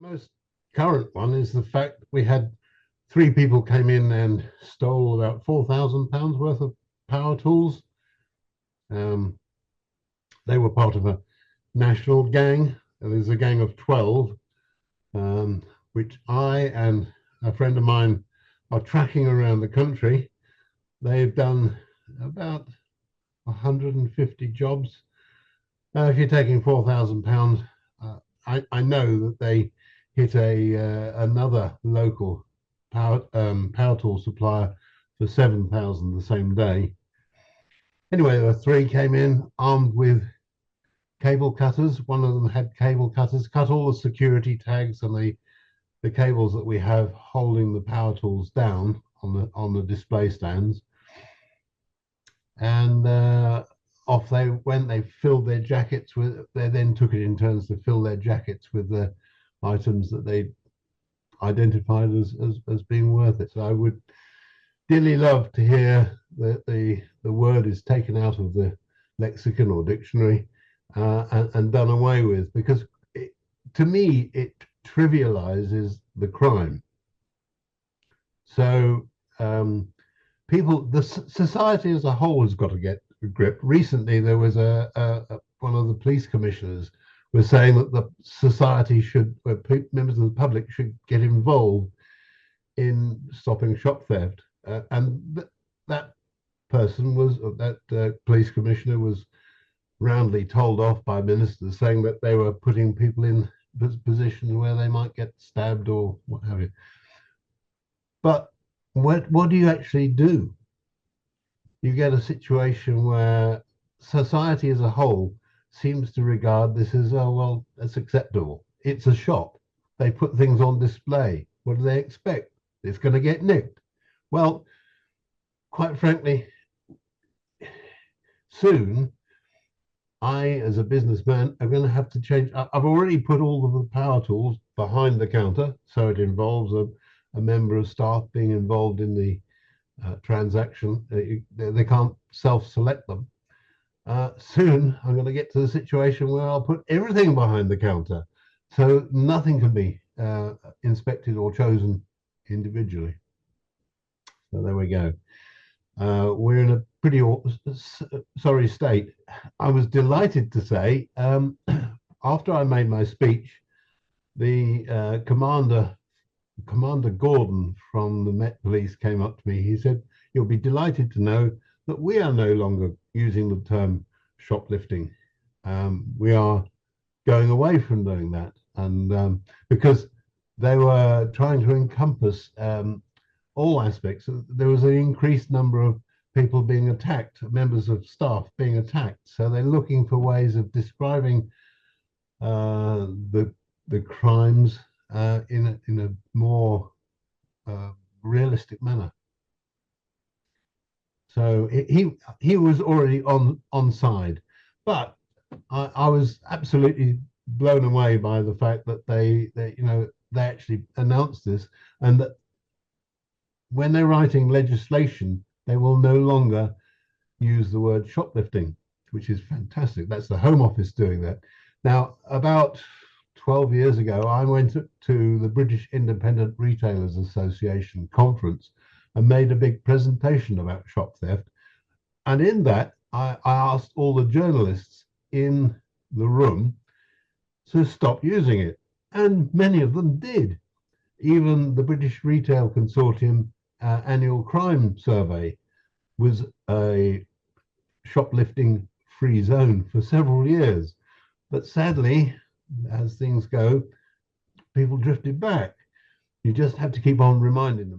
Most current one is the fact that we had three people came in and stole about £4,000 worth of power tools. Um, they were part of a national gang. There's a gang of 12, um, which I and a friend of mine are tracking around the country. They've done about 150 jobs. If you're taking £4,000, I know that they hit a another local power tool supplier for 7,000 the same day. Anyway, the three came in armed with cable cutters. One of them had cable cutters, cut all the security tags and the cables that we have holding the power tools down on the display stands. And off they went. They filled their jackets with. They then took it in turns to fill their jackets with the items that they identified as being worth it. So I would dearly love to hear that the word is taken out of the lexicon or dictionary and done away with, because to me it trivializes the crime. So people, the society as a whole has got to get a grip. Recently, there was one of the police commissioners was saying that the society should, members of the public should get involved in stopping shop theft, and that person was that police commissioner was roundly told off by ministers, saying that they were putting people in positions where they might get stabbed or what have you. But what do you actually do? You get a situation where society as a whole seems to regard this as, oh, well, that's acceptable. It's a shop. They put things on display. What do they expect? It's going to get nicked. Well, quite frankly, soon I, as a businessman, am going to have to change. I've already put all of the power tools behind the counter, so it involves a member of staff being involved in the transaction. They can't self-select them. Soon, I'm going to get to the situation where I'll put everything behind the counter, so nothing can be inspected or chosen individually. So there we go. We're in a pretty sorry state. I was delighted to say, after I made my speech, the Commander Gordon from the Met Police came up to me. He said, "You'll be delighted to know that we are no longer using the term shoplifting. We are going away from doing that." And because they were trying to encompass all aspects, there was an increased number of people being attacked, members of staff being attacked. So they're looking for ways of describing the crimes in a more realistic manner. So he was already on side, but I was absolutely blown away by the fact that they actually announced this, and that when they're writing legislation, they will no longer use the word shoplifting, which is fantastic. That's the Home Office doing that. Now, about 12 years ago, I went to the British Independent Retailers Association conference and made a big presentation about shop theft. And in that, I asked all the journalists in the room to stop using it. And many of them did. Even the British Retail Consortium annual crime survey was a shoplifting free zone for several years. But sadly, as things go, people drifted back. You just have to keep on reminding them.